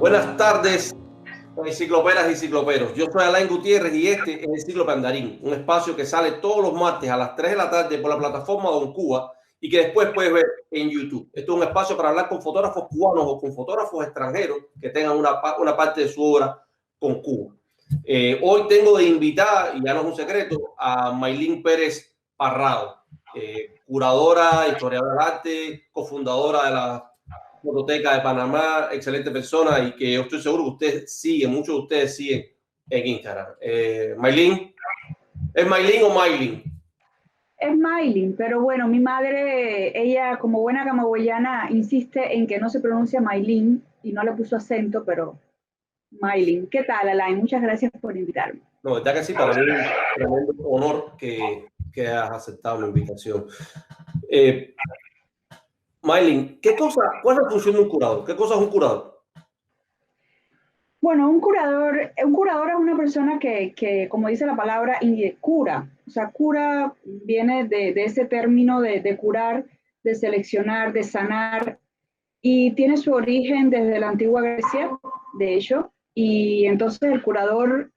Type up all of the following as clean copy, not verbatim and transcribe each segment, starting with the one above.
Buenas tardes, encicloperas y cicloperos. Yo soy Alain Gutiérrez y este es el Cíclope Andarín, un espacio que sale todos los martes a las 3 de la tarde por la plataforma Don Cuba y que después puedes ver en YouTube. Esto es un espacio para hablar con fotógrafos cubanos o con fotógrafos extranjeros que tengan una parte de su obra con Cuba. Hoy tengo de invitada, y ya no es un secreto, a Maylin Pérez Parrado, curadora, historiadora del arte, cofundadora de la Fototeca de Panamá, excelente persona y que yo estoy seguro que ustedes siguen, muchos de ustedes siguen en Instagram. Maylin, ¿es Maylin o Maylin? Es Maylin, pero bueno, mi madre, ella como buena camagüeyana insiste en que no se pronuncia Maylin y no le puso acento, pero Maylin. ¿Qué tal, Alain? Muchas gracias por invitarme. No, verdad que sí, para mí es un tremendo honor que has aceptado la invitación. Maylin, ¿cuál es la función de un curador? ¿Qué cosa es un curador? Bueno, un curador es una persona que como dice la palabra, cura. O sea, cura viene de ese término de curar, de seleccionar, de sanar, y tiene su origen desde la antigua Grecia, de hecho, y entonces el curador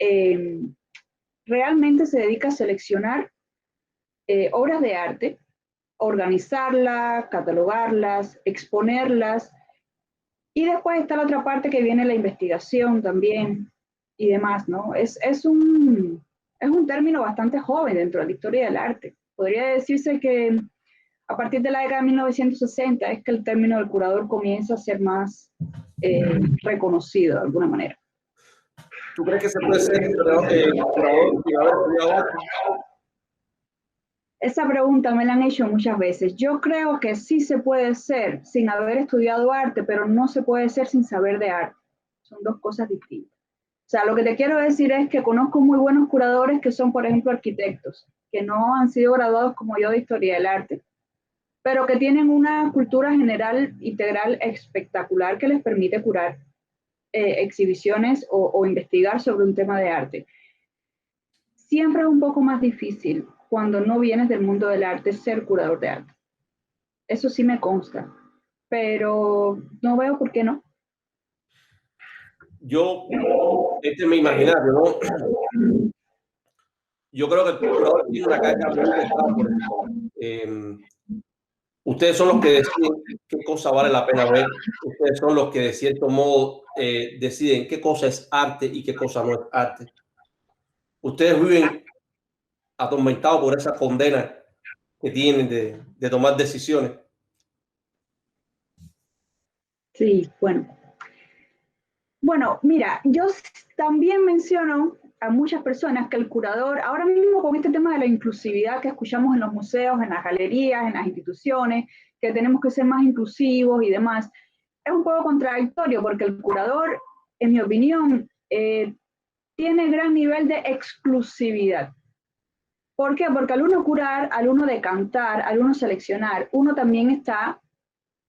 realmente se dedica a seleccionar obras de arte, organizarlas, catalogarlas, exponerlas, y después está la otra parte que viene la investigación también y demás, ¿no? Es un término bastante joven dentro de la historia del arte. Podría decirse que a partir de la década de 1960 es que el término del curador comienza a ser más reconocido de alguna manera. ¿Tú crees que se puede ser curador sin haber estudiado arte? Esa pregunta me la han hecho muchas veces. Yo creo que sí se puede ser sin haber estudiado arte, pero no se puede ser sin saber de arte. Son dos cosas distintas. O sea, lo que te quiero decir es que conozco muy buenos curadores que son, por ejemplo, arquitectos, que no han sido graduados como yo de historia del arte, pero que tienen una cultura general integral espectacular que les permite curar exhibiciones o investigar sobre un tema de arte. Siempre es un poco más difícil cuando no vienes del mundo del arte ser curador de arte. Eso sí me consta, pero no veo por qué no. Este es mi imaginario, ¿no? Yo creo que el curador tiene una carga muy pesada por el ustedes son los que deciden qué cosa vale la pena ver. Ustedes son los que de cierto modo deciden qué cosa es arte y qué cosa no es arte. Ustedes viven atormentados por esa condena que tienen de tomar decisiones. Sí, bueno. Bueno, mira, yo también menciono a muchas personas que el curador, ahora mismo con este tema de la inclusividad que escuchamos en los museos, en las galerías, en las instituciones, que tenemos que ser más inclusivos y demás, es un poco contradictorio porque el curador, en mi opinión, tiene gran nivel de exclusividad. ¿Por qué? Porque al uno curar, al uno decantar, al uno seleccionar, uno también está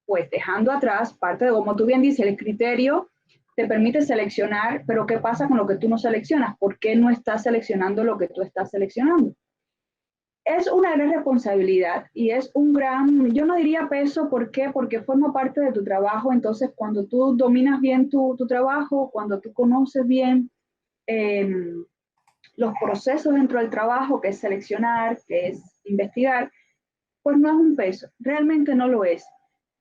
pues dejando atrás parte de, como tú bien dices, el criterio te permite seleccionar, pero ¿qué pasa con lo que tú no seleccionas? ¿Por qué no estás seleccionando lo que tú estás seleccionando? Es una gran responsabilidad y es un gran, yo no diría peso, ¿por qué? Porque forma parte de tu trabajo, entonces cuando tú dominas bien tu trabajo, cuando tú conoces bien los procesos dentro del trabajo, que es seleccionar, que es investigar, pues no es un peso, realmente no lo es.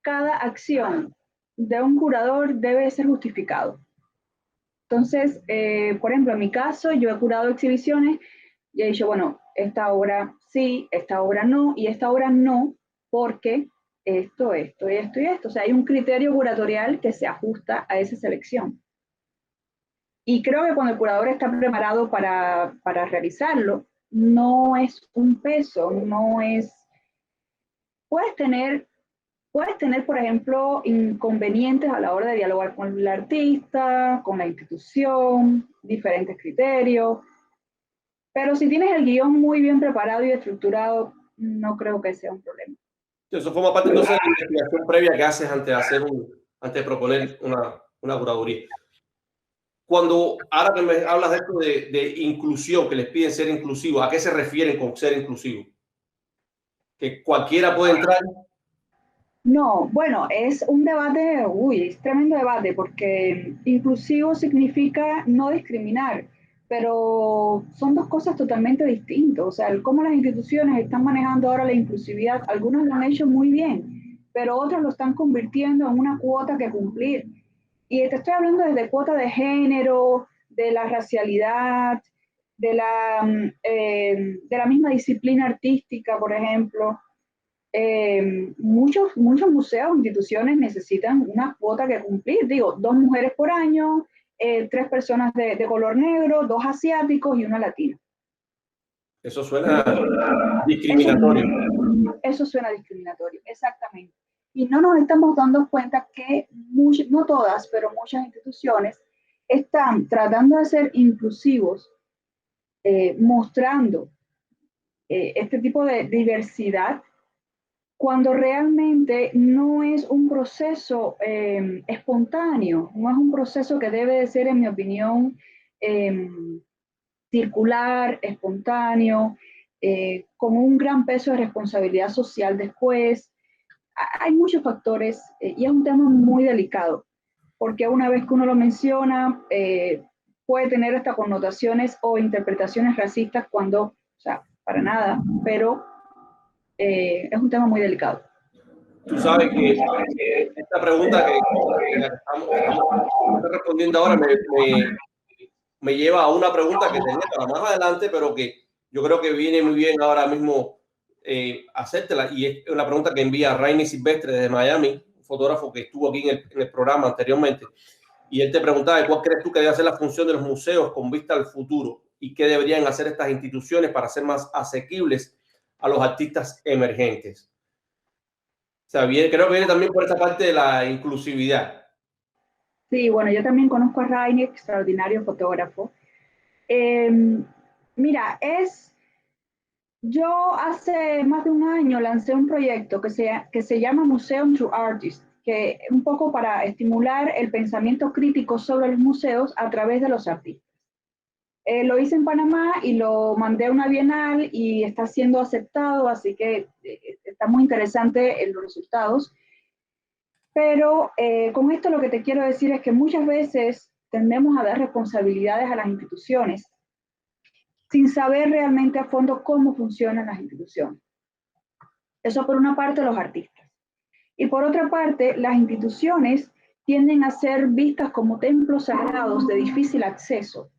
Cada acción de un curador debe ser justificado. Entonces, por ejemplo, en mi caso, yo he curado exhibiciones y he dicho, bueno, esta obra sí, esta obra no, y esta obra no, porque esto, esto, esto y esto. O sea, hay un criterio curatorial que se ajusta a esa selección. Y creo que cuando el curador está preparado para realizarlo, no es un peso, no es... Puedes tener, por ejemplo, inconvenientes a la hora de dialogar con el artista, con la institución, diferentes criterios, pero si tienes el guión muy bien preparado y estructurado, no creo que sea un problema. Eso forma parte entonces de la investigación previa que haces antes de proponer una curaduría. Ahora que me hablas de esto de inclusión, que les piden ser inclusivos, ¿a qué se refieren con ser inclusivo? ¿Que cualquiera puede entrar? No, bueno, es un debate, uy, es tremendo debate, porque inclusivo significa no discriminar, pero son dos cosas totalmente distintas. O sea, el cómo las instituciones están manejando ahora la inclusividad, algunos lo han hecho muy bien, pero otros lo están convirtiendo en una cuota que cumplir. Y te estoy hablando desde cuota de género, de la racialidad, de la misma disciplina artística, por ejemplo. Muchos museos, instituciones necesitan una cuota que cumplir. Digo, 2 mujeres por año, 3 personas de color negro, 2 asiáticos y una latina. Eso suena Eso, discriminatorio. eso suena discriminatorio, exactamente. Y no nos estamos dando cuenta que no todas, pero muchas instituciones están tratando de ser inclusivos, mostrando este tipo de diversidad cuando realmente no es un proceso espontáneo, no es un proceso que debe de ser, en mi opinión, eh, circular, espontáneo, con un gran peso de responsabilidad social después. Hay muchos factores y es un tema muy delicado, porque una vez que uno lo menciona, puede tener hasta connotaciones o interpretaciones racistas cuando, o sea, para nada, pero es un tema muy delicado. Tú sabes que esta pregunta que estamos respondiendo ahora me lleva a una pregunta que tenía para más adelante, pero que yo creo que viene muy bien ahora mismo hacértela. Y es una pregunta que envía Rainy Silvestre desde Miami, un fotógrafo que estuvo aquí en el programa anteriormente. Y él te preguntaba cuál crees tú que debe ser la función de los museos con vista al futuro y qué deberían hacer estas instituciones para ser más asequibles a los artistas emergentes. O sea, creo que viene también por esta parte de la inclusividad. Sí, bueno, yo también conozco a Rainy, extraordinario fotógrafo. Eh, Mira, yo hace más de un año lancé un proyecto que se llama Museum to Artists, que un poco para estimular el pensamiento crítico sobre los museos a través de los artistas. Lo hice en Panamá y lo mandé a una bienal y está siendo aceptado, así que está muy interesante los resultados. Pero con esto lo que te quiero decir es que muchas veces tendemos a dar responsabilidades a las instituciones sin saber realmente a fondo cómo funcionan las instituciones. Eso por una parte los artistas. Y por otra parte, las instituciones tienden a ser vistas como templos sagrados de difícil acceso,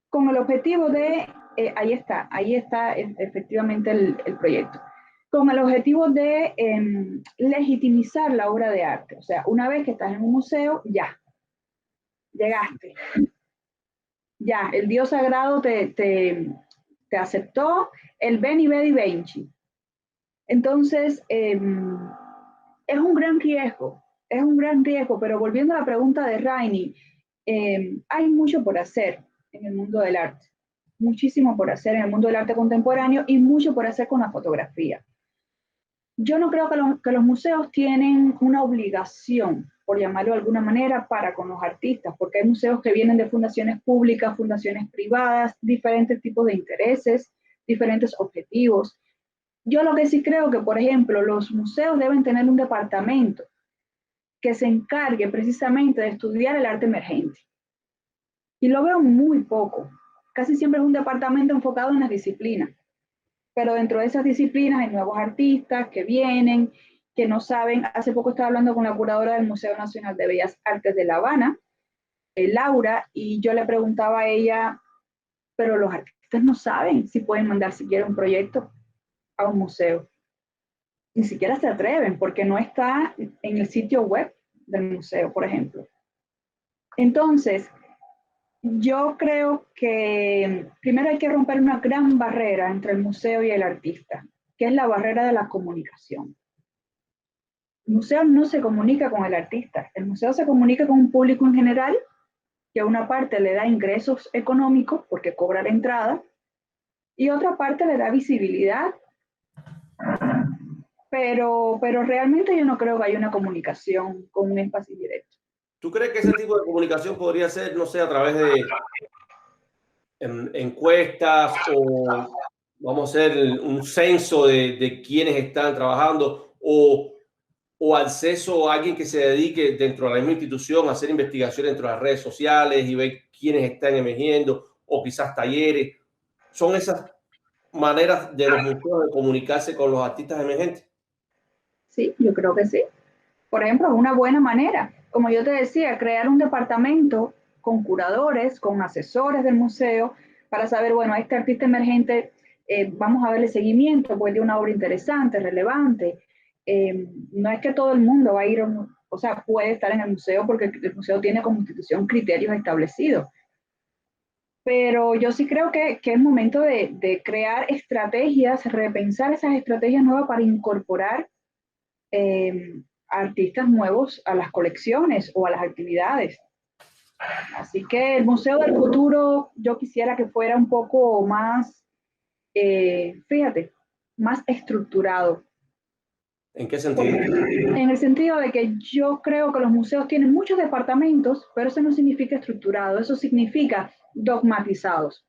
con el objetivo de, ahí está efectivamente el proyecto, con el objetivo de legitimizar la obra de arte. O sea, una vez que estás en un museo, ya, llegaste, ya, el Dios sagrado te aceptó, el Beni Vedi Venci. Entonces, es un gran riesgo, es un gran riesgo, pero volviendo a la pregunta de Rainy, hay mucho por hacer en el mundo del arte, muchísimo por hacer en el mundo del arte contemporáneo y mucho por hacer con la fotografía. Yo no creo que los museos tienen una obligación, por llamarlo de alguna manera, para con los artistas, porque hay museos que vienen de fundaciones públicas, fundaciones privadas, diferentes tipos de intereses, diferentes objetivos. Yo lo que sí creo que, por ejemplo, los museos deben tener un departamento que se encargue precisamente de estudiar el arte emergente. Y lo veo muy poco. Casi siempre es un departamento enfocado en las disciplinas. Pero dentro de esas disciplinas hay nuevos artistas que vienen, que no saben. Hace poco estaba hablando con la curadora del Museo Nacional de Bellas Artes de La Habana, Laura, y yo le preguntaba a ella, pero los artistas no saben si pueden mandar siquiera un proyecto a un museo. Ni siquiera se atreven porque no está en el sitio web del museo, por ejemplo. Entonces, yo creo que primero hay que romper una gran barrera entre el museo y el artista, que es la barrera de la comunicación. El museo no se comunica con el artista, el museo se comunica con un público en general, que una parte le da ingresos económicos porque cobra la entrada, y otra parte le da visibilidad, pero realmente yo no creo que haya una comunicación con un énfasis directo. ¿Tú crees que ese tipo de comunicación podría ser, no sé, a través de encuestas o vamos a hacer un censo de quienes están trabajando o o acceso a alguien que se dedique dentro de la misma institución a hacer investigaciones dentro de las redes sociales y ver quiénes están emergiendo, o quizás talleres. Son esas maneras de los museos de comunicarse con los artistas emergentes. Sí, yo creo que sí. Por ejemplo, una buena manera, como yo te decía, crear un departamento con curadores, con asesores del museo, para saber, bueno, a este artista emergente vamos a darle seguimiento, porque tiene una obra interesante, relevante. No es que todo el mundo va a ir, o sea, puede estar en el museo porque el museo tiene como institución criterios establecidos. Pero yo sí creo que es momento de crear estrategias, repensar esas estrategias nuevas para incorporar artistas nuevos a las colecciones o a las actividades. Así que el Museo del Futuro yo quisiera que fuera un poco más, fíjate, más estructurado. ¿En qué sentido? En el sentido de que yo creo que los museos tienen muchos departamentos, pero eso no significa estructurado, eso significa dogmatizados.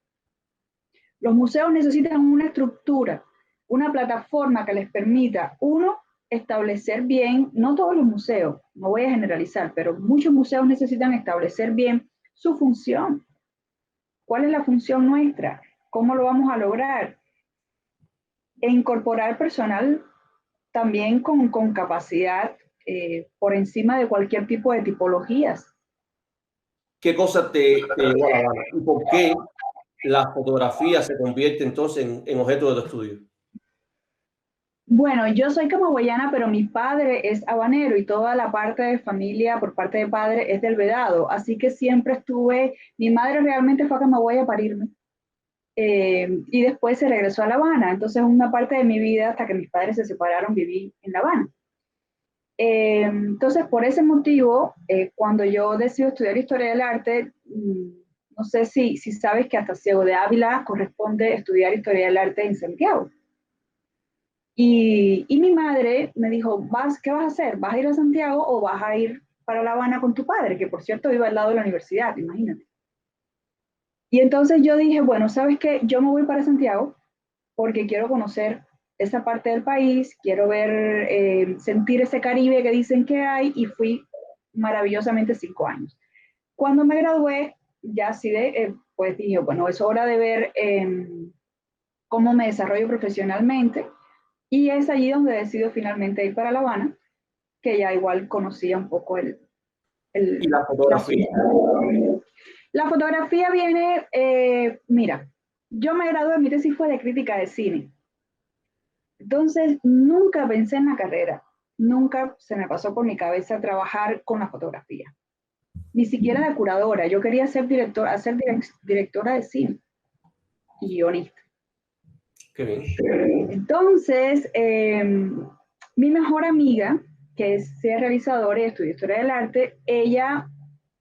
Los museos necesitan una estructura, una plataforma que les permita, uno, establecer bien, no todos los museos, no voy a generalizar, pero muchos museos necesitan establecer bien su función. ¿Cuál es la función nuestra? ¿Cómo lo vamos a lograr? E incorporar personal también con capacidad por encima de cualquier tipo de tipologías. ¿Qué cosa te llevó a La Habana? ¿Y por qué la fotografía se convierte entonces en objeto de tu estudio? Bueno, yo soy camagüeyana, pero mi padre es habanero y toda la parte de familia por parte de padre es del Vedado, así que siempre estuve, mi madre realmente fue a Camagüey a parirme y después se regresó a La Habana, entonces una parte de mi vida hasta que mis padres se separaron viví en La Habana. Entonces, por ese motivo, cuando yo decido estudiar Historia del Arte, no sé si sabes que hasta Ciego de Ávila corresponde estudiar Historia del Arte en Santiago. Y mi madre me dijo, ¿qué vas a hacer? ¿Vas a ir a Santiago o vas a ir para La Habana con tu padre? Que por cierto vive al lado de la universidad, imagínate. Y entonces yo dije, bueno, ¿sabes qué? Yo me voy para Santiago porque quiero conocer esa parte del país, quiero ver, sentir ese Caribe que dicen que hay y fui maravillosamente 5 años. Cuando me gradué, ya así pues dije, bueno, es hora de ver cómo me desarrollo profesionalmente y es allí donde decido finalmente ir para La Habana, que ya igual conocía un poco ¿Y la fotografía? La fotografía viene, mira, yo me gradué, mi tesis fue de crítica de cine. Entonces, nunca pensé en la carrera, nunca se me pasó por mi cabeza trabajar con la fotografía, ni siquiera de curadora. Yo quería ser directora de cine y guionista. Qué bien. Entonces, mi mejor amiga, que es realizadora y estudió historia del arte,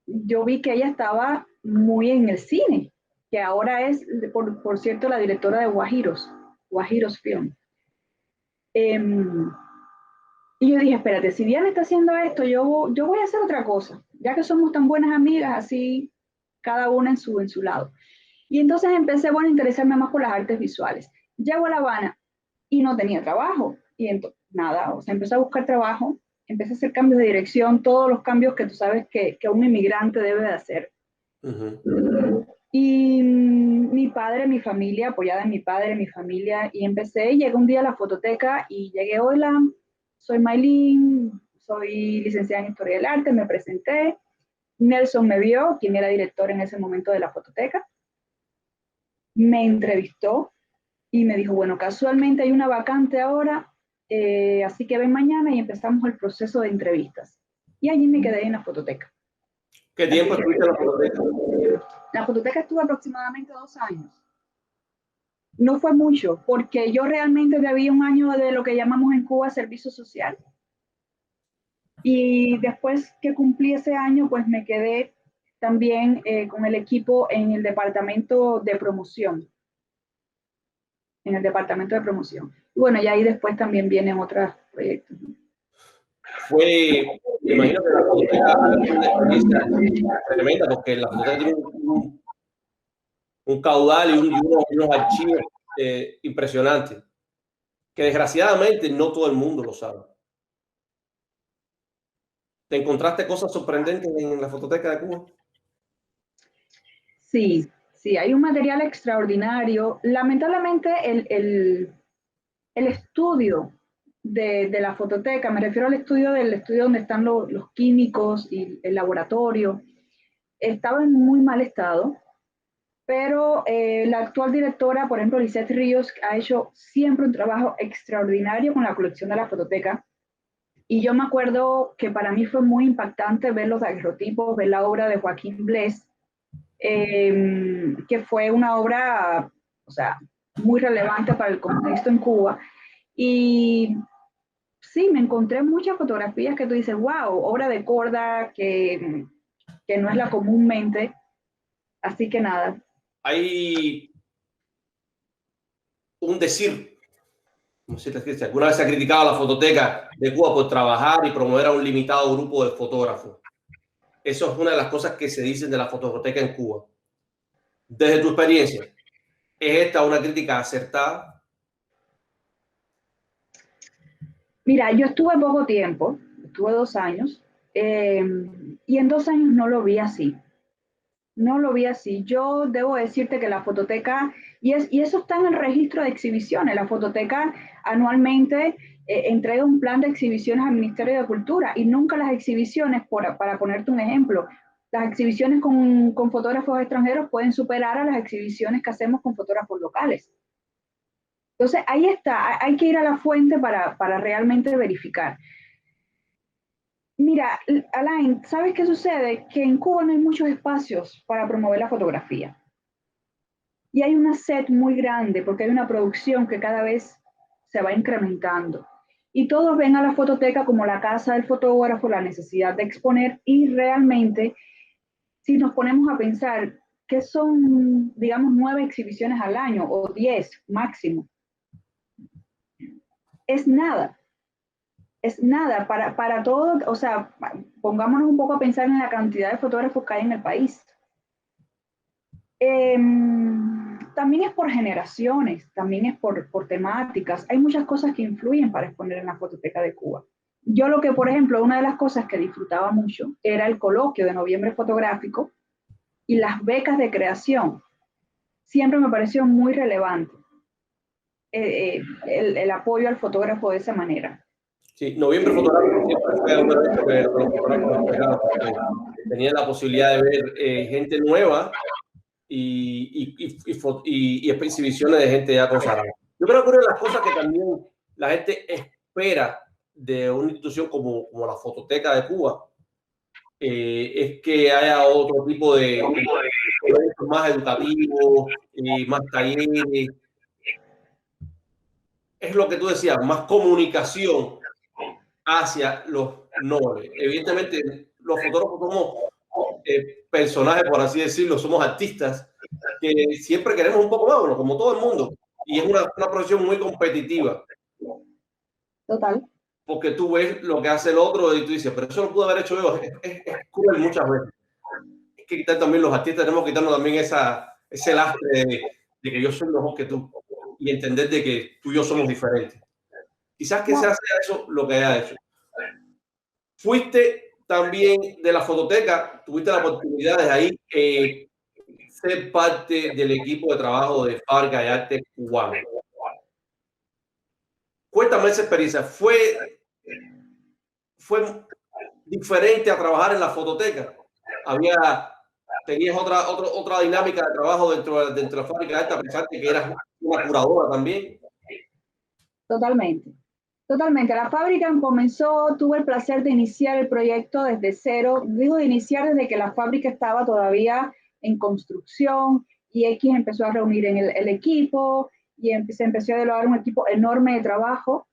yo vi que ella estaba muy en el cine, que ahora es, por cierto, la directora de Guajiros Film. Y yo dije, espérate, si Diana está haciendo esto, yo voy a hacer otra cosa, ya que somos tan buenas amigas, así cada una en su lado. Y entonces empecé, bueno, a interesarme más por las artes visuales. Llego a La Habana y no tenía trabajo. Y entonces, nada, o sea, empecé a buscar trabajo, empecé a hacer cambios de dirección, todos los cambios que tú sabes que un inmigrante debe de hacer. Y mi padre, mi familia, apoyada en mi padre, mi familia, y llegué un día a la fototeca y llegué, hola, soy Maylin, soy licenciada en Historia del Arte, me presenté, Nelson me vio, quien era director en ese momento de la fototeca, me entrevistó y me dijo, bueno, casualmente hay una vacante ahora, así que ven mañana y empezamos el proceso de entrevistas. Y allí me quedé en la fototeca. ¿Qué tiempo estuviste en la fototeca? La fototeca estuvo aproximadamente 2 años. No fue mucho, porque yo realmente había un año de lo que llamamos en Cuba servicio social. Y después que cumplí ese año, pues me quedé también con el equipo en el departamento de promoción. En el departamento de promoción. Y bueno, y ahí después también vienen otros proyectos. Me imagino que la fototeca es una experiencia tremenda, porque la fototeca tiene un caudal y unos archivos impresionantes, que desgraciadamente no todo el mundo lo sabe. ¿Te encontraste cosas sorprendentes en la fototeca de Cuba? Sí, sí, hay un material extraordinario. Lamentablemente, el estudio de la fototeca, me refiero al estudio del estudio donde están los químicos y el laboratorio, estaba en muy mal estado, pero la actual directora, por ejemplo, Lisette Ríos, ha hecho siempre un trabajo extraordinario con la colección de la fototeca. Y yo me acuerdo que para mí fue muy impactante ver los daguerrotipos, ver la obra de Joaquín Bles, que fue una obra, o sea, muy relevante para el contexto en Cuba. Y sí, me encontré muchas fotografías que tú dices, wow, obra de Corda, que no es la comúnmente. Así que nada. Hay un decir, no sé si alguna vez se ha criticado a la fototeca de Cuba por trabajar y promover a un limitado grupo de fotógrafos. Eso es una de las cosas que se dicen de la fototeca en Cuba. Desde tu experiencia, ¿es esta una crítica acertada? Mira, yo estuve poco tiempo, estuve 2 años, y en 2 años no lo vi así. No lo vi así. Yo debo decirte que la fototeca, y eso está en el registro de exhibiciones, la fototeca anualmente entrega un plan de exhibiciones al Ministerio de Cultura y nunca las exhibiciones, para ponerte un ejemplo, las exhibiciones con fotógrafos extranjeros pueden superar a las exhibiciones que hacemos con fotógrafos locales. Entonces, ahí está, hay que ir a la fuente para realmente verificar. Mira, Alain, ¿sabes qué sucede? Que en Cuba no hay muchos espacios para promover la fotografía. Y hay una sed muy grande porque hay una producción que cada vez se va incrementando. Y todos ven a la fototeca como la casa del fotógrafo, la necesidad de exponer y realmente, si nos ponemos a pensar que son, digamos, 9 exhibiciones al año o 10 máximo, es nada. Es nada para todo, o sea, pongámonos un poco a pensar en la cantidad de fotógrafos que hay en el país. Eh, También es por generaciones, también es por temáticas. Hay muchas cosas que influyen para exponer en la fototeca de Cuba. Yo lo que, por ejemplo, una de las cosas que disfrutaba mucho era el coloquio de noviembre fotográfico y las becas de creación. Siempre me pareció muy relevante el apoyo al fotógrafo de esa manera. Sí, Noviembre Fotográfico siempre fue un evento que los fotógrafos esperaban porque tenían la posibilidad de ver gente nueva y exhibiciones de gente ya consagrada. Yo creo que una de las cosas que también la gente espera de una institución como la Fototeca de Cuba es que haya otro tipo de eventos más educativos, más talleres. Es lo que tú decías, más comunicación hacia los nobles. Evidentemente, los fotógrafos somos personajes, por así decirlo, somos artistas que siempre queremos un poco más, bueno, como todo el mundo. Y es una profesión muy competitiva, Total. porque tú ves lo que hace el otro y tú dices, pero eso lo pude haber hecho yo. Es cruel muchas veces. Hay que quitar también los artistas, tenemos que quitarnos también ese lastre de que yo soy mejor que tú y entender de que tú y yo somos diferentes. Quizás que se No, hace eso lo que haya hecho. Fuiste también de la fototeca, tuviste la oportunidad de ahí ser parte del equipo de trabajo de Fábrica de Arte Cubano. Cuéntame esa experiencia. ¿Fue diferente a trabajar en la fototeca? ¿Tenías otra dinámica de trabajo dentro de la Fábrica de Arte, a pesar de que eras una curadora también? totalmente. Totalmente. La fábrica comenzó, tuve el placer de iniciar el proyecto desde cero. Digo de iniciar desde que la fábrica estaba todavía en construcción y X empezó a reunir en el equipo y se empezó a lograr un equipo enorme de trabajo.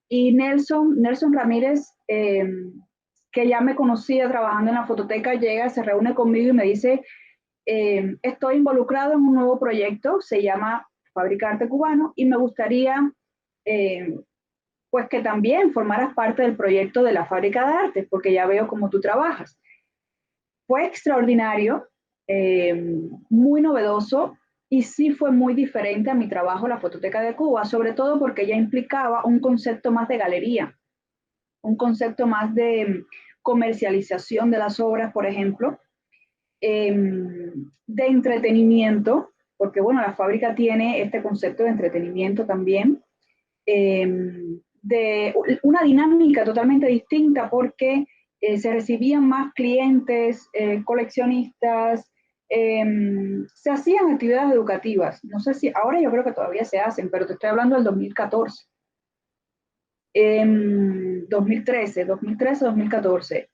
Y Nelson Ramírez, que ya me conocía trabajando en la fototeca, llega, se reúne conmigo y me dice, estoy involucrado en un nuevo proyecto, se llama Fábrica Arte Cubano, y me gustaría pues que también formaras parte del proyecto de la Fábrica de Arte, porque ya veo cómo tú trabajas. Fue extraordinario, muy novedoso y sí fue muy diferente a mi trabajo en la Fototeca de Cuba, sobre todo porque ya implicaba un concepto más de galería, un concepto más de comercialización de las obras, por ejemplo, de entretenimiento, porque bueno, la fábrica tiene este concepto de entretenimiento también, de una dinámica totalmente distinta porque se recibían más clientes, coleccionistas, se hacían actividades educativas. No sé si ahora yo creo que todavía se hacen, pero te estoy hablando del 2014. 2013, 2014,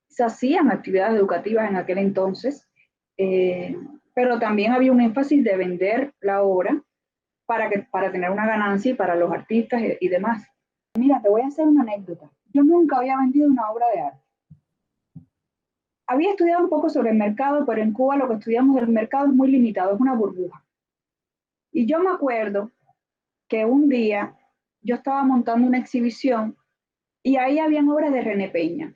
se hacían actividades educativas en aquel entonces, pero también había un énfasis de vender la obra para tener una ganancia y para los artistas y demás. Mira, te voy a hacer una anécdota. Yo nunca había vendido una obra de arte. Había estudiado un poco sobre el mercado, pero en Cuba lo que estudiamos del mercado es muy limitado, es una burbuja. Y yo me acuerdo que un día yo estaba montando una exhibición y ahí habían obras de René Peña.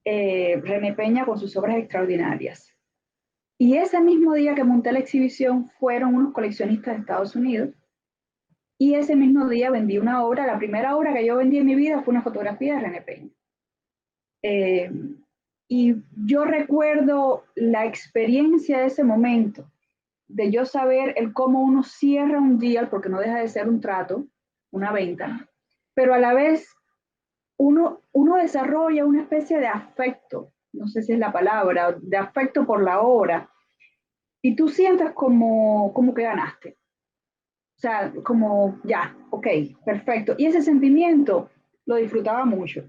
René Peña con sus obras extraordinarias. Y ese mismo día que monté la exhibición fueron unos coleccionistas de Estados Unidos y ese mismo día vendí una obra, la primera obra que yo vendí en mi vida fue una fotografía de René Peña. Y yo recuerdo la experiencia de ese momento, de yo saber el cómo uno cierra un deal, porque no deja de ser un trato, una venta, pero a la vez uno desarrolla una especie de afecto, no sé si es la palabra, de afecto por la obra, y tú sientes como que ganaste. O sea, como ya, ok, perfecto. Y ese sentimiento lo disfrutaba mucho.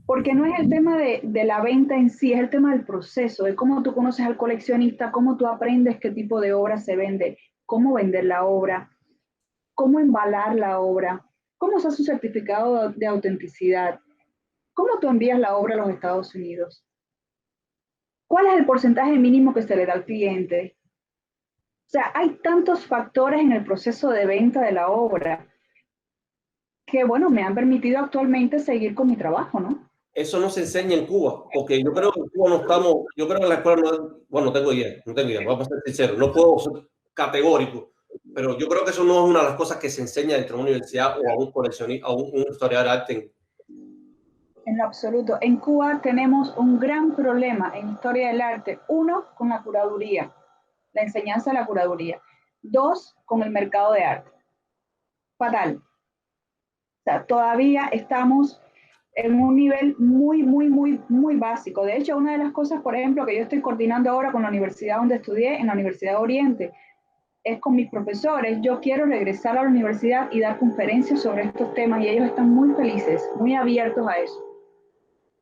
Porque no es el tema de la venta en sí, es el tema del proceso, de cómo tú conoces al coleccionista, cómo tú aprendes qué tipo de obra se vende, cómo vender la obra, cómo embalar la obra, cómo se hace un certificado de autenticidad, cómo tú envías la obra a los Estados Unidos, cuál es el porcentaje mínimo que se le da al cliente. O sea, hay tantos factores en el proceso de venta de la obra que, bueno, me han permitido actualmente seguir con mi trabajo, ¿no? Eso no se enseña en Cuba, porque yo creo que en Cuba no estamos, yo creo que en la escuela no, bueno, no tengo idea, vamos a ser sinceros, no puedo ser categórico, pero yo creo que eso no es una de las cosas que se enseña dentro de una universidad o a un coleccionista, a un historiador de arte. En lo absoluto. En Cuba tenemos un gran problema en historia del arte. Uno, con la curaduría, la enseñanza de la curaduría. Dos, con el mercado de arte. Fatal. O sea, todavía estamos en un nivel muy básico. De hecho, una de las cosas, por ejemplo, que yo estoy coordinando ahora con la universidad donde estudié, en la Universidad de Oriente, es con mis profesores. Yo quiero regresar a la universidad y dar conferencias sobre estos temas y ellos están muy felices, muy abiertos a eso.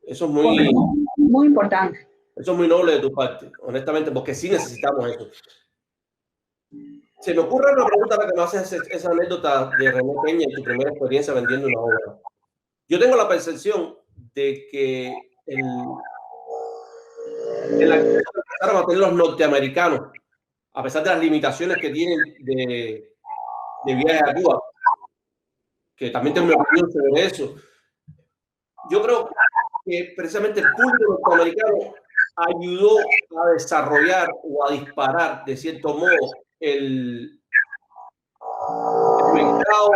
Eso es muy importante. Eso es muy noble de tu parte, honestamente, porque sí necesitamos eso. Se me ocurre una pregunta para que me haces esa anécdota de René Peña y tu primera experiencia vendiendo una obra. Yo tengo la percepción de que el acceso que empezaron a tener los norteamericanos, a pesar de las limitaciones que tienen de viajes a Cuba, que también tengo mi opinión sobre eso, yo creo que precisamente el público norteamericano ayudó a desarrollar o a disparar, de cierto modo, el mercado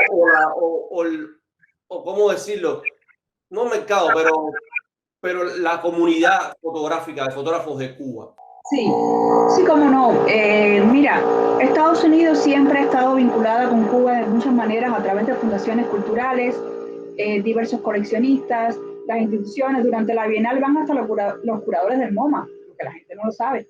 o cómo decirlo, no mercado, pero la comunidad fotográfica de fotógrafos de Cuba. Sí, sí, cómo no. Mira, Estados Unidos siempre ha estado vinculada con Cuba de muchas maneras a través de fundaciones culturales, diversos coleccionistas, las instituciones. Durante la Bienal van hasta los curadores del MoMA, porque la gente no lo sabe.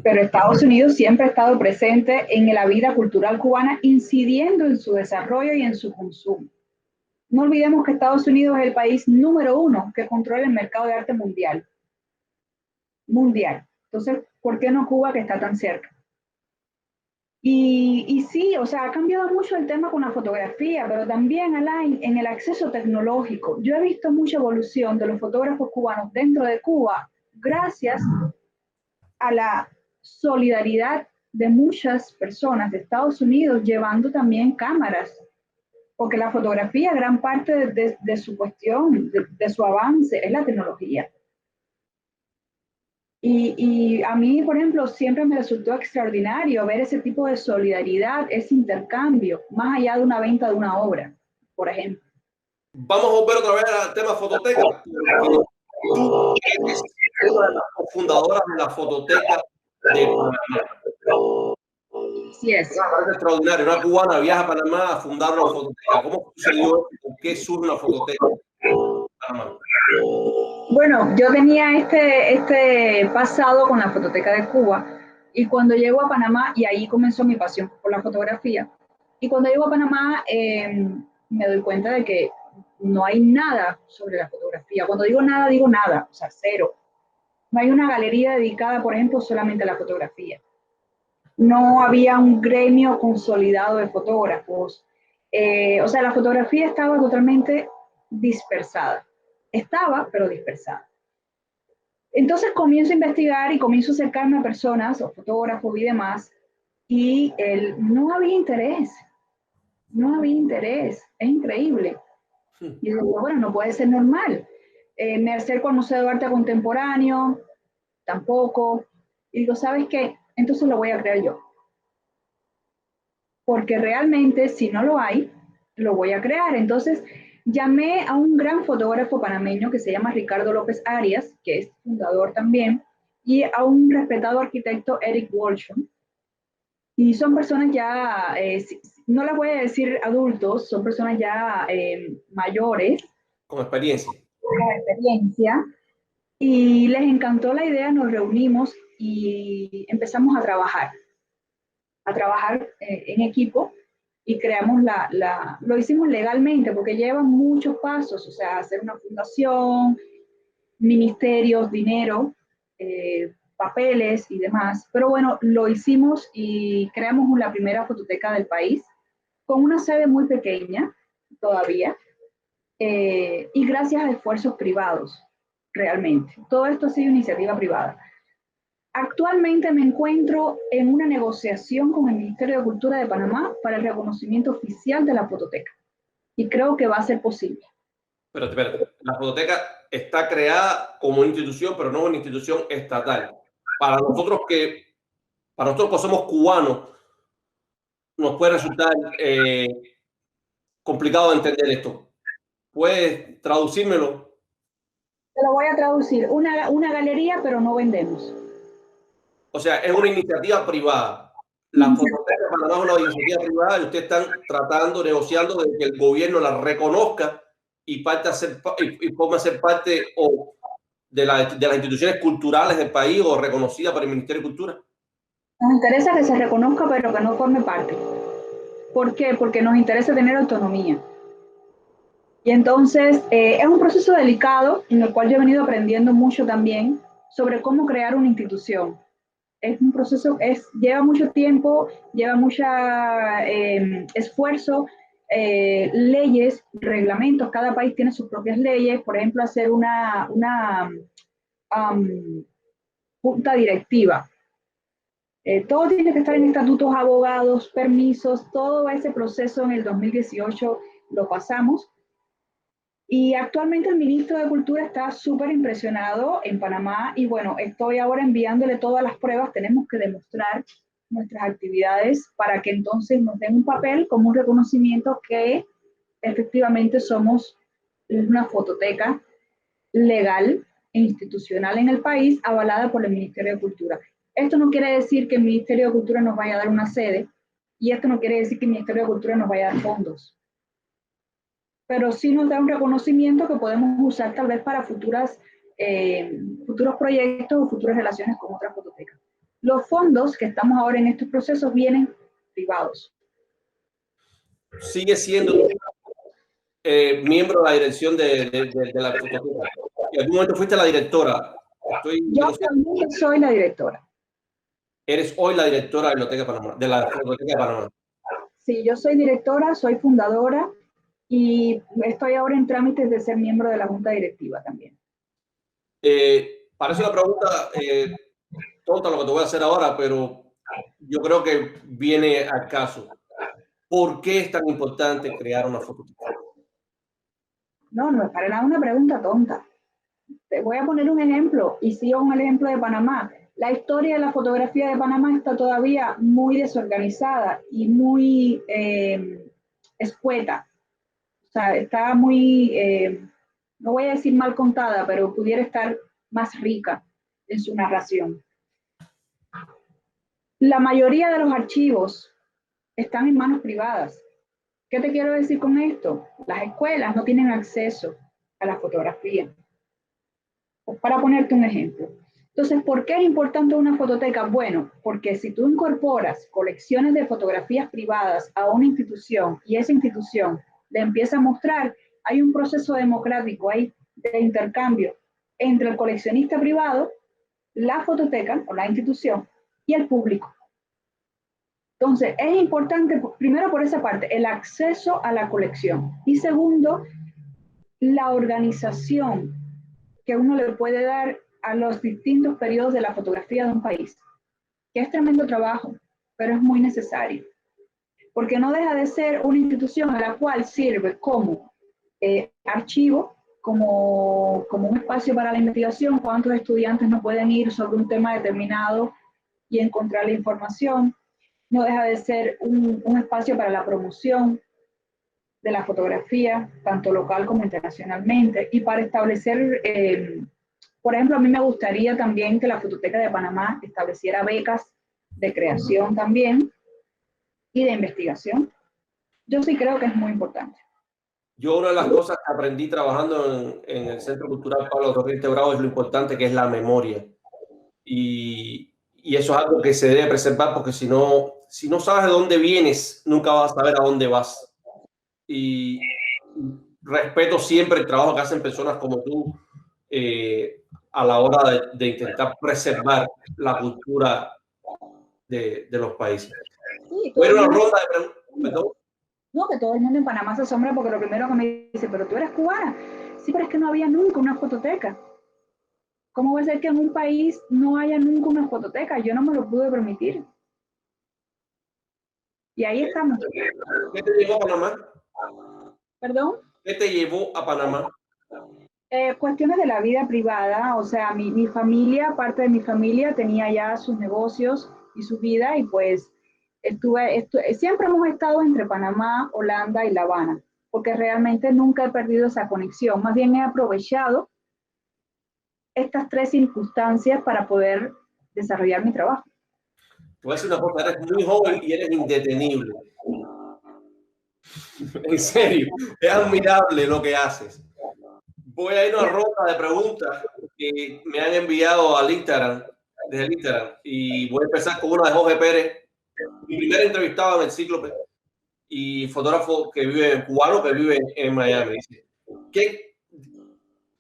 Pero Estados Unidos siempre ha estado presente en la vida cultural cubana, incidiendo en su desarrollo y en su consumo. No olvidemos que Estados Unidos es el país número 1 que controla el mercado de arte mundial. Entonces, ¿por qué no Cuba, que está tan cerca? Y sí, o sea, ha cambiado mucho el tema con la fotografía, pero también, Alain, en el acceso tecnológico. Yo he visto mucha evolución de los fotógrafos cubanos dentro de Cuba gracias a la solidaridad de muchas personas de Estados Unidos llevando también cámaras, porque la fotografía, gran parte de su cuestión, de su avance, es la tecnología. Y a mí, por ejemplo, siempre me resultó extraordinario ver ese tipo de solidaridad, ese intercambio, más allá de una venta de una obra, por ejemplo. Vamos a volver otra vez al tema fototeca, porque tú eres una de las fundadoras de la fototeca de Panamá. Así es. Una extraordinaria, una cubana viaja a Panamá a fundar una fototeca. ¿Cómo sucedió eso? ¿Por qué surge una fototeca en Panamá? Bueno, yo tenía este pasado con la fototeca de Cuba y cuando llego a Panamá, y ahí comenzó mi pasión por la fotografía, y cuando llego a Panamá me doy cuenta de que no hay nada sobre la fotografía. Cuando digo nada, o sea, cero. No hay una galería dedicada, por ejemplo, solamente a la fotografía. No había un gremio consolidado de fotógrafos. O sea, la fotografía estaba totalmente dispersada. Estaba, pero dispersada. Entonces comienzo a investigar y comienzo a acercarme a personas, o fotógrafos y demás, y no había interés, no había interés, es increíble. Y yo digo, bueno, no puede ser normal. Me acerco al Museo de Arte Contemporáneo, tampoco. Y digo, ¿sabes qué? Entonces lo voy a crear yo. Porque realmente si no lo hay, lo voy a crear. Entonces llamé a un gran fotógrafo panameño que se llama Ricardo López Arias, que es fundador también, y a un respetado arquitecto, Eric Wolsham. Y son personas ya, no les voy a decir adultos, son personas ya mayores, Con experiencia. con experiencia, y les encantó la idea, nos reunimos y empezamos a trabajar en equipo y creamos lo hicimos legalmente porque lleva muchos pasos, o sea, hacer una fundación, ministerios, dinero, papeles y demás. Pero bueno, lo hicimos y creamos la primera fototeca del país con una sede muy pequeña todavía y gracias a esfuerzos privados, realmente. Todo esto ha sido iniciativa privada. Actualmente me encuentro en una negociación con el Ministerio de Cultura de Panamá para el reconocimiento oficial de la fototeca y creo que va a ser posible. Espérate. La fototeca está creada como una institución, pero no una institución estatal. Para nosotros para nosotros que somos cubanos, nos puede resultar complicado entender esto. ¿Puedes traducírmelo? Te lo voy a traducir. Una galería, pero no vendemos. O sea, es una iniciativa privada. La fototeca de Panamá es una iniciativa privada y ustedes están tratando, negociando de que el gobierno la reconozca y forme a ser parte de las instituciones culturales del país o reconocida por el Ministerio de Cultura. Nos interesa que se reconozca, pero que no forme parte. ¿Por qué? Porque nos interesa tener autonomía. Y entonces es un proceso delicado en el cual yo he venido aprendiendo mucho también sobre cómo crear una institución. Es un proceso, lleva mucho tiempo, lleva mucho esfuerzo, leyes, reglamentos, cada país tiene sus propias leyes, por ejemplo, hacer una junta directiva. Todo tiene que estar en estatutos, abogados, permisos, todo ese proceso en el 2018 lo pasamos. Y actualmente el ministro de Cultura está súper impresionado en Panamá y bueno, estoy ahora enviándole todas las pruebas, tenemos que demostrar nuestras actividades para que entonces nos den un papel como un reconocimiento que efectivamente somos una fototeca legal e institucional en el país avalada por el Ministerio de Cultura. Esto no quiere decir que el Ministerio de Cultura nos vaya a dar una sede y esto no quiere decir que el Ministerio de Cultura nos vaya a dar fondos, pero sí nos da un reconocimiento que podemos usar tal vez para futuros proyectos o futuras relaciones con otras fototecas. Los fondos que estamos ahora en estos procesos vienen privados. Sigue siendo miembro de la dirección de la fototeca. En algún momento fuiste la directora. Yo actualmente soy la directora. Eres hoy la directora de de la Fototeca de Panamá. Sí, yo soy directora, soy fundadora y estoy ahora en trámites de ser miembro de la junta directiva también. Parece una pregunta tonta lo que te voy a hacer ahora, pero yo creo que viene al caso. ¿Por qué es tan importante crear una fototeca? No, no es para nada una pregunta tonta. Te voy a poner un ejemplo y sigo con el ejemplo de Panamá. La historia de la fotografía de Panamá está todavía muy desorganizada y muy escueta. O sea, está muy, no voy a decir mal contada, pero pudiera estar más rica en su narración. La mayoría de los archivos están en manos privadas. ¿Qué te quiero decir con esto? Las escuelas no tienen acceso a la fotografía. Para ponerte un ejemplo. Entonces, ¿por qué es importante una fototeca? Bueno, porque si tú incorporas colecciones de fotografías privadas a una institución y esa institución le empieza a mostrar, hay un proceso democrático ahí de intercambio entre el coleccionista privado, la fototeca o la institución y el público. Entonces, es importante, primero por esa parte, el acceso a la colección y segundo, la organización que uno le puede dar a los distintos periodos de la fotografía de un país, que es tremendo trabajo, pero es muy necesario, porque no deja de ser una institución a la cual sirve como archivo, como un espacio para la investigación, cuántos estudiantes no pueden ir sobre un tema determinado y encontrar la información, no deja de ser un espacio para la promoción de la fotografía, tanto local como internacionalmente, y para establecer, por ejemplo, a mí me gustaría también que la Fototeca de Panamá estableciera becas de creación también y de investigación. Yo sí creo que es muy importante. Yo una de las cosas que aprendí trabajando en el Centro Cultural Pablo Torriente Bravo es lo importante que es la memoria. Y eso es algo que se debe preservar porque si no sabes de dónde vienes, nunca vas a saber a dónde vas. Y respeto siempre el trabajo que hacen personas como tú a la hora de intentar preservar la cultura de los países. Sí, Voy a ir a una ronda de preguntas. No, que todo el mundo en Panamá se asombra porque lo primero que me dice, pero tú eres cubana. Sí, pero es que no había nunca una fototeca. ¿Cómo va a ser que en un país no haya nunca una fototeca? Yo no me lo pude permitir. Y ahí estamos. ¿Qué te llevó a Panamá? ¿Perdón? ¿Qué te llevó a Panamá? Cuestiones de la vida privada, o sea, mi familia, parte de mi familia tenía ya sus negocios y su vida y pues siempre hemos estado entre Panamá, Holanda y La Habana, porque realmente nunca he perdido esa conexión, más bien he aprovechado estas tres circunstancias para poder desarrollar mi trabajo. Te voy a decir una cosa, eres muy joven y eres indetenible. En serio, es admirable lo que haces. Voy a ir a una ronda de preguntas que me han enviado al Instagram, desde el Instagram, y voy a empezar con una de Jorge Pérez, mi primer entrevistado en el Cíclope y fotógrafo cubano que vive en Miami. Dice,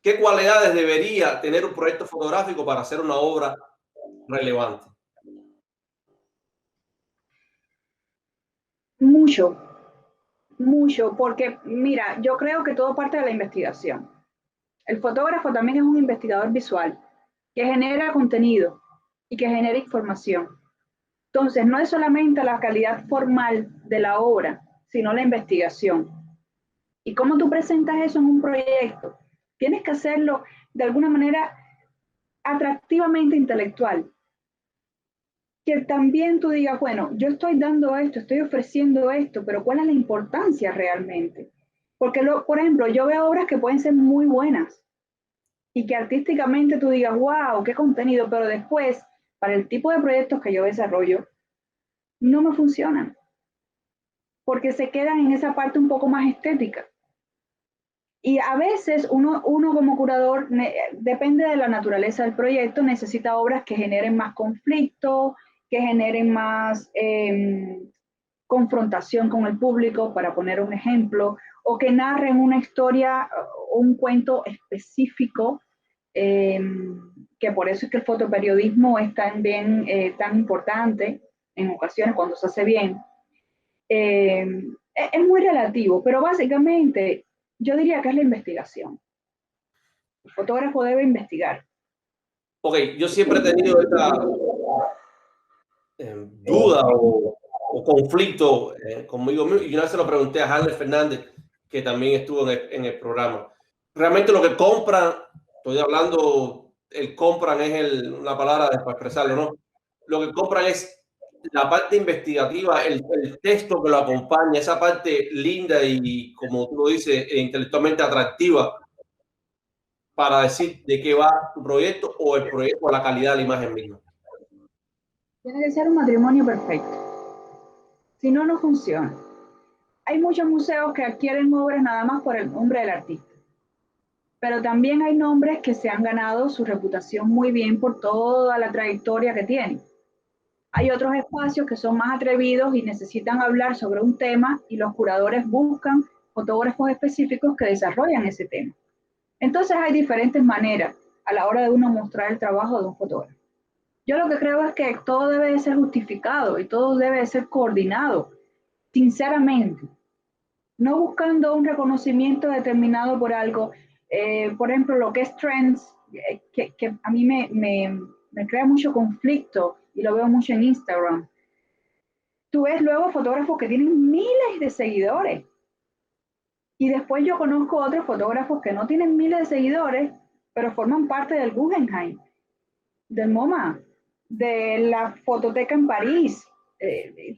¿qué cualidades debería tener un proyecto fotográfico para hacer una obra relevante? Mucho, mucho, porque mira, yo creo que todo parte de la investigación. El fotógrafo también es un investigador visual que genera contenido y que genera información. Entonces, no es solamente la calidad formal de la obra, sino la investigación. ¿Y cómo tú presentas eso en un proyecto? Tienes que hacerlo de alguna manera atractivamente intelectual. Que también tú digas, bueno, yo estoy dando esto, estoy ofreciendo esto, pero ¿cuál es la importancia realmente? Porque, por ejemplo, yo veo obras que pueden ser muy buenas y que artísticamente tú digas, wow, qué contenido, pero después, para el tipo de proyectos que yo desarrollo, no me funcionan, porque se quedan en esa parte un poco más estética. Y a veces uno como curador, depende de la naturaleza del proyecto, necesita obras que generen más conflicto, que generen más confrontación con el público, para poner un ejemplo, o que narren una historia o un cuento específico, que por eso es que el fotoperiodismo es también tan importante en ocasiones cuando se hace bien. Es muy relativo, pero básicamente yo diría que es la investigación. El fotógrafo debe investigar. Ok, yo siempre he tenido esta duda o conflicto conmigo mismo, y una vez se lo pregunté a Harley Fernández, que también estuvo en el programa. Realmente lo que compran, estoy hablando, el compran es la palabra para expresarlo, ¿no? Lo que compran es la parte investigativa, el texto que lo acompaña, esa parte linda y, como tú lo dices, intelectualmente atractiva para decir de qué va tu proyecto o el proyecto o la calidad de la imagen misma. Tiene que ser un matrimonio perfecto. Si no, no funciona. Hay muchos museos que adquieren obras nada más por el nombre del artista. Pero también hay nombres que se han ganado su reputación muy bien por toda la trayectoria que tienen. Hay otros espacios que son más atrevidos y necesitan hablar sobre un tema y los curadores buscan fotógrafos específicos que desarrollan ese tema. Entonces hay diferentes maneras a la hora de uno mostrar el trabajo de un fotógrafo. Yo lo que creo es que todo debe de ser justificado y todo debe de ser coordinado, sinceramente, no buscando un reconocimiento determinado por algo. Por ejemplo, lo que es trends, que a mí me crea mucho conflicto y lo veo mucho en Instagram. Tú ves luego fotógrafos que tienen miles de seguidores y después yo conozco otros fotógrafos que no tienen miles de seguidores, pero forman parte del Guggenheim, del MoMA, de la Fototeca en París.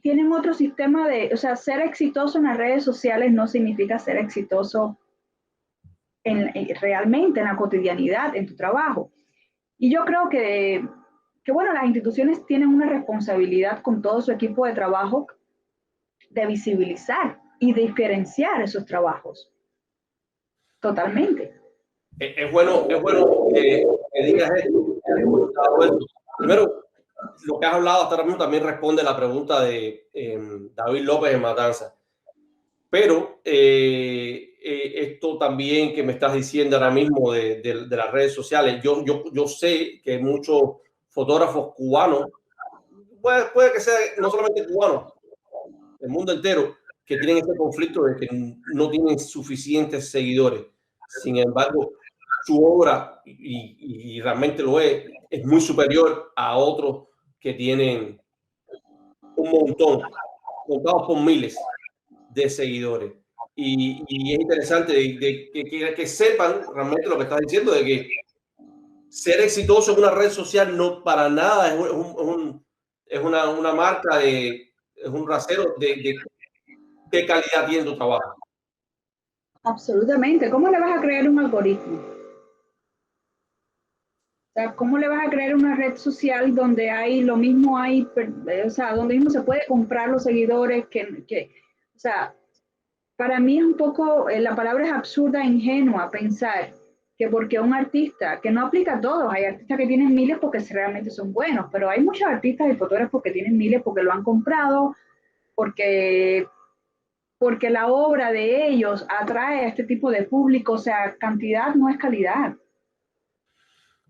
Tienen otro sistema de, o sea, ser exitoso en las redes sociales no significa ser exitoso realmente en la cotidianidad, en tu trabajo. Y yo creo que, bueno, las instituciones tienen una responsabilidad con todo su equipo de trabajo de visibilizar y diferenciar esos trabajos. Totalmente. Es bueno que digas esto. Primero, lo que has hablado hasta ahora mismo también responde a la pregunta de David López de Matanza. Pero esto también que me estás diciendo ahora mismo de las redes sociales, yo sé que muchos fotógrafos cubanos, puede que sea no solamente cubanos, el mundo entero, que tienen este conflicto de que no tienen suficientes seguidores. Sin embargo, su obra, y realmente lo es muy superior a otros que tienen un montón, contados por miles de seguidores. Y es interesante que sepan realmente lo que estás diciendo, de que ser exitoso en una red social no para nada es una marca es un rasero de qué calidad tiene tu trabajo. Absolutamente. ¿Cómo le vas a creer un algoritmo? O sea, ¿cómo le vas a creer una red social donde hay lo mismo, o sea, donde mismo se puede comprar los seguidores o sea, para mí es un poco, la palabra es absurda e ingenua pensar que porque un artista, que no aplica a todos, hay artistas que tienen miles porque realmente son buenos, pero hay muchos artistas y fotógrafos que tienen miles porque lo han comprado, porque, porque la obra de ellos atrae a este tipo de público, o sea, cantidad no es calidad,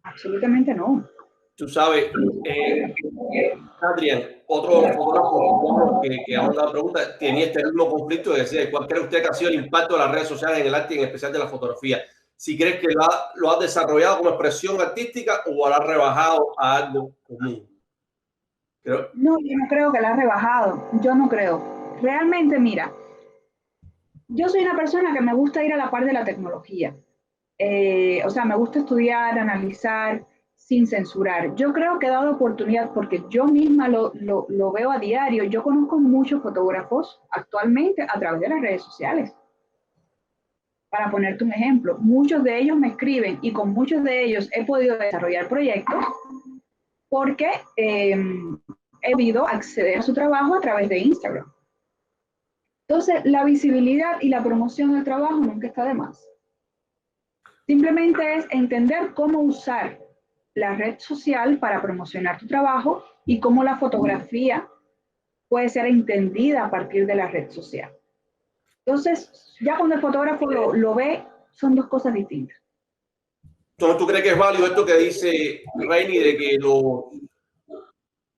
absolutamente no. Tú sabes, Adrián, otro fotógrafo cubano que ha mandado preguntas, tenía este mismo conflicto de decir cuál cree usted que ha sido el impacto de las redes sociales en el arte y en especial de la fotografía. Si crees que lo ha desarrollado como expresión artística o lo ha rebajado a algo común. No, yo no creo que la ha rebajado, yo no creo. Realmente, mira, yo soy una persona que me gusta ir a la par de la tecnología. O sea, me gusta estudiar, analizar, sin censurar. Yo creo que he dado oportunidad porque yo misma lo veo a diario. Yo conozco muchos fotógrafos actualmente a través de las redes sociales. Para ponerte un ejemplo, muchos de ellos me escriben y con muchos de ellos he podido desarrollar proyectos porque he podido acceder a su trabajo a través de Instagram. Entonces, la visibilidad y la promoción del trabajo nunca está de más. Simplemente es entender cómo usar la red social para promocionar tu trabajo y cómo la fotografía puede ser entendida a partir de la red social. Entonces, ya cuando el fotógrafo lo ve, son dos cosas distintas. Entonces, ¿tú crees que es válido esto que dice Reini de que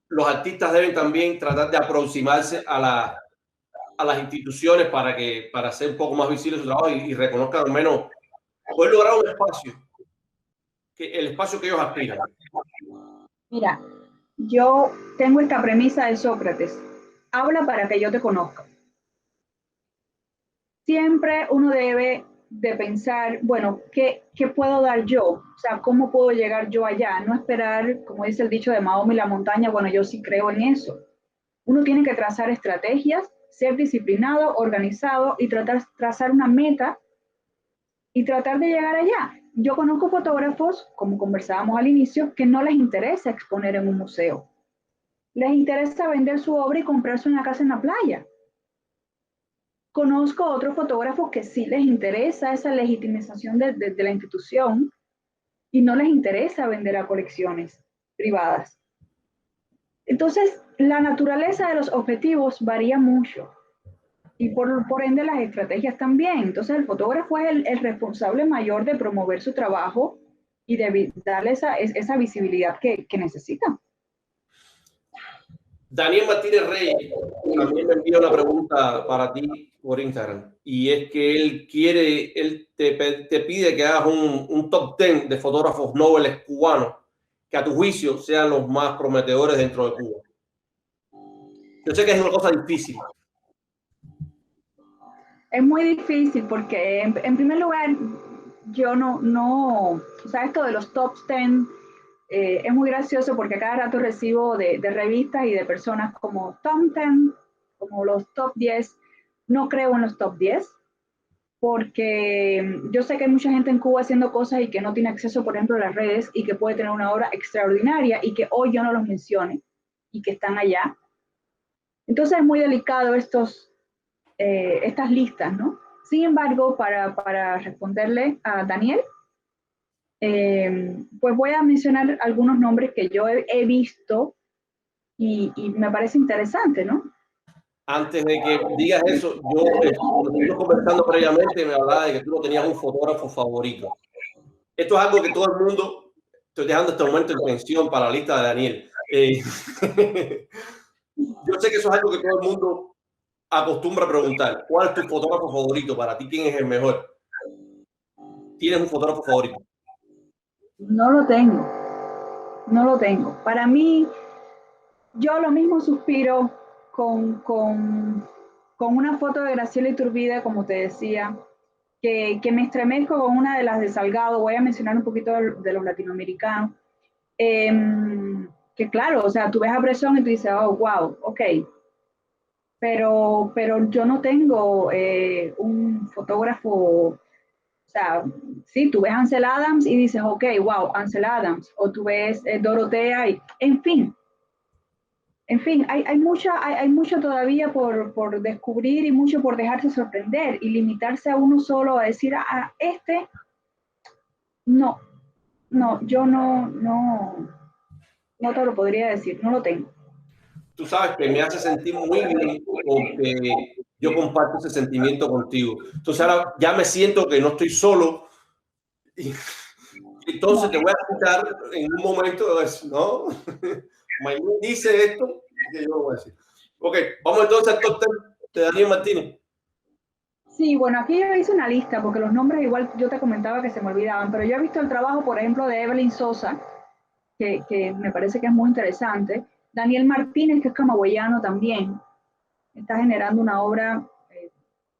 los artistas deben también tratar de aproximarse a las instituciones para hacer un poco más visible su trabajo y reconozcan al menos, poder lograr un espacio, el espacio que ellos aspiran? Mira, yo tengo esta premisa de Sócrates, habla para que yo te conozca. Siempre uno debe de pensar, bueno, ¿qué puedo dar yo? O sea, ¿cómo puedo llegar yo allá? No esperar, como dice el dicho de Mahoma y la montaña, bueno, yo sí creo en eso. Uno tiene que trazar estrategias, ser disciplinado, organizado y trazar una meta y tratar de llegar allá. Yo conozco fotógrafos, como conversábamos al inicio, que no les interesa exponer en un museo. Les interesa vender su obra y comprarse una casa en la playa. Conozco otros fotógrafos que sí les interesa esa legitimización de la institución y no les interesa vender a colecciones privadas. Entonces, la naturaleza de los objetivos varía mucho y por ende las estrategias también. Entonces, el fotógrafo es el responsable mayor de promover su trabajo y de darle esa visibilidad que necesita. Daniel Martínez Reyes también me envía una pregunta para ti por Instagram, y es que él te pide que hagas un top 10 de fotógrafos nobles cubanos que a tu juicio sean los más prometedores dentro de Cuba. Yo sé que es una cosa difícil. Es muy difícil porque en primer lugar yo o sea, esto de los top 10 es muy gracioso porque cada rato recibo de revistas y de personas como top 10, como los top 10. No creo en los top 10 porque yo sé que hay mucha gente en Cuba haciendo cosas y que no tiene acceso, por ejemplo, a las redes y que puede tener una obra extraordinaria y que hoy yo no los mencione y que están allá. Entonces es muy delicado estas listas, ¿no? Sin embargo, para responderle a Daniel, pues voy a mencionar algunos nombres que yo he visto y me parece interesante, ¿no? Antes de que digas eso, cuando estuvimos conversando previamente, me hablaba de que tú no tenías un fotógrafo favorito. Esto es algo que todo el mundo, estoy dejando este momento en tensión para la lista de Daniel. Yo sé que eso es algo que todo el mundo acostumbra a preguntar. ¿Cuál es tu fotógrafo favorito? Para ti, ¿quién es el mejor? ¿Tienes un fotógrafo favorito? No lo tengo, no lo tengo. Para mí, yo lo mismo suspiro con una foto de Graciela Iturbide, como te decía, que me estremezco con una de las de Salgado. Voy a mencionar un poquito de los latinoamericanos. Que claro, o sea, tú ves a Bresson y tú dices, oh, wow, ok. Pero yo no tengo un fotógrafo, o sea, sí, tú ves a Ansel Adams y dices, ok, wow, Ansel Adams, o tú ves Dorotea, y, en fin, hay mucho todavía por descubrir y mucho por dejarse sorprender y limitarse a uno solo a decir, no, yo no te lo podría decir, no lo tengo. Tú sabes que me hace sentir muy bien porque yo comparto ese sentimiento contigo. Entonces ahora ya me siento que no estoy solo. Y entonces No. te voy a escuchar en un momento, ¿no? Maylin dice esto, que yo lo voy a decir. Ok, vamos entonces al top 10 de Daniel Martínez. Sí, bueno, aquí yo hice una lista porque los nombres igual yo te comentaba que se me olvidaban, pero yo he visto el trabajo, por ejemplo, de Evelyn Sosa, que me parece que es muy interesante. Daniel Martínez, que es camagüeyano también, está generando una obra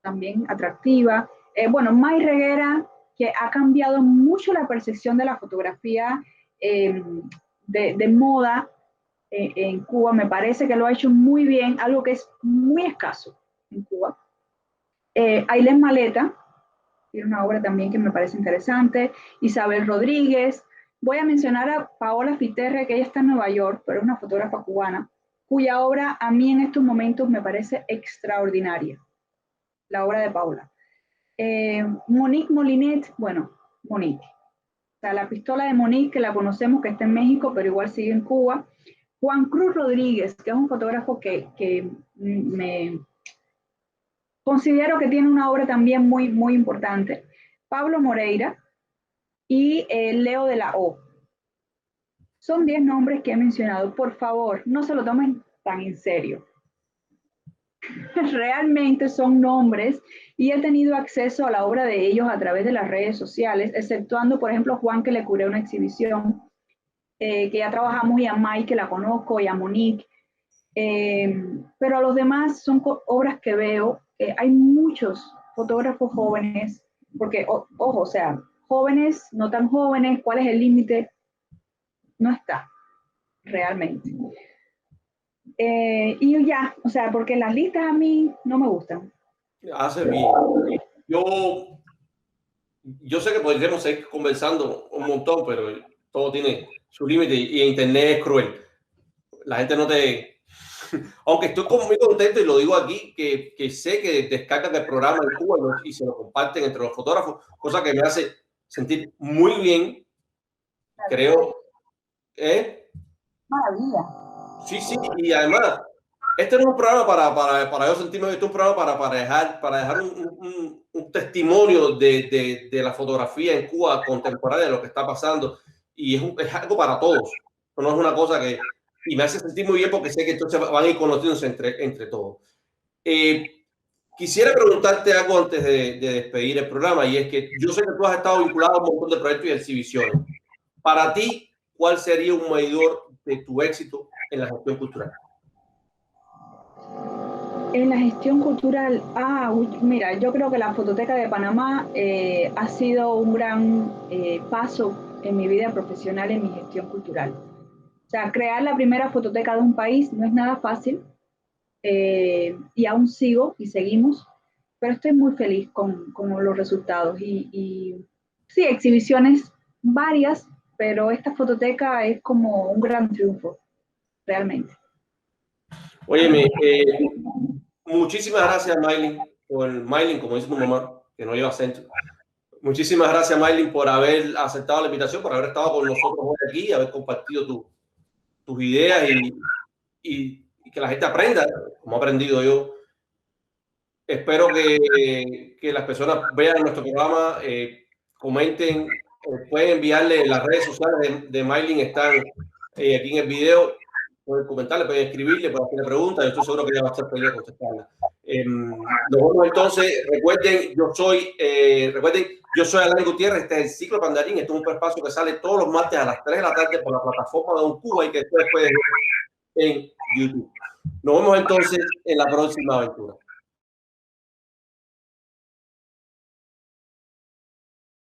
también atractiva. Bueno, May Reguera, que ha cambiado mucho la percepción de la fotografía de moda en Cuba, me parece que lo ha hecho muy bien, algo que es muy escaso en Cuba. Ailén Maleta, tiene una obra también que me parece interesante. Isabel Rodríguez. Voy a mencionar a Paola Fiterre, que ella está en Nueva York, pero es una fotógrafa cubana, cuya obra a mí en estos momentos me parece extraordinaria, la obra de Paola. Monique Molinet, bueno, Monique. O sea, la pistola de Monique, que la conocemos, que está en México, pero igual sigue en Cuba. Juan Cruz Rodríguez, que es un fotógrafo que me considero que tiene una obra también muy, muy importante. Pablo Moreira y Leo de la O. Son 10 nombres que he mencionado. Por favor, no se lo tomen tan en serio. Realmente son nombres y he tenido acceso a la obra de ellos a través de las redes sociales, exceptuando, por ejemplo, a Juan, que le curé una exhibición, que ya trabajamos, y a Mike, que la conozco, y a Monique. Pero a los demás son obras que veo. Hay muchos fotógrafos jóvenes, porque, ojo, o sea, jóvenes, no tan jóvenes, ¿cuál es el límite? No está, realmente. Y ya, o sea, porque las listas a mí no me gustan. Hace bien. Yo sé que podríamos seguir conversando un montón, pero todo tiene su límite y Internet es cruel. La gente no te... Aunque estoy muy contento y lo digo aquí, que sé que descargan el programa en Cuba y se lo comparten entre los fotógrafos, cosa que me hace sentir muy bien, creo. Maravilla. Sí, sí, y además, este no es un programa para yo sentirme, este es un programa para dejar un testimonio de la fotografía en Cuba contemporánea, de lo que está pasando, y es algo para todos, no es una cosa que, y me hace sentir muy bien porque sé que entonces van a ir conociéndose entre todos. Quisiera preguntarte algo antes de despedir el programa, y es que yo sé que tú has estado vinculado a un montón de proyectos y exhibiciones. Para ti, ¿cuál sería un medidor de tu éxito en la gestión cultural? En la gestión cultural, mira, yo creo que la Fototeca de Panamá ha sido un gran paso en mi vida profesional, en mi gestión cultural. O sea, crear la primera fototeca de un país no es nada fácil, y aún sigo y seguimos, pero estoy muy feliz con los resultados. Y sí, exhibiciones varias, pero esta fototeca es como un gran triunfo, realmente. Óyeme, muchísimas gracias, Maylin, como dice tu mamá, que no lleva acento. Muchísimas gracias, Maylin, por haber aceptado la invitación, por haber estado con nosotros hoy aquí y haber compartido tus ideas y que la gente aprenda, como he aprendido yo. Espero que las personas vean nuestro programa, comenten, pueden enviarle las redes sociales de Maylin, están aquí en el video, pueden comentarle, pueden escribirle, pueden hacerle preguntas, yo estoy seguro que ella va a estar feliz de contestarla. Nos vemos entonces, recuerden, yo soy Alain Gutiérrez, este es el Ciclo Pandarín, este es un espacio que sale todos los martes a las 3 de la tarde por la plataforma de Cuba y que después puedes ver en YouTube. Nos vemos entonces en la próxima aventura.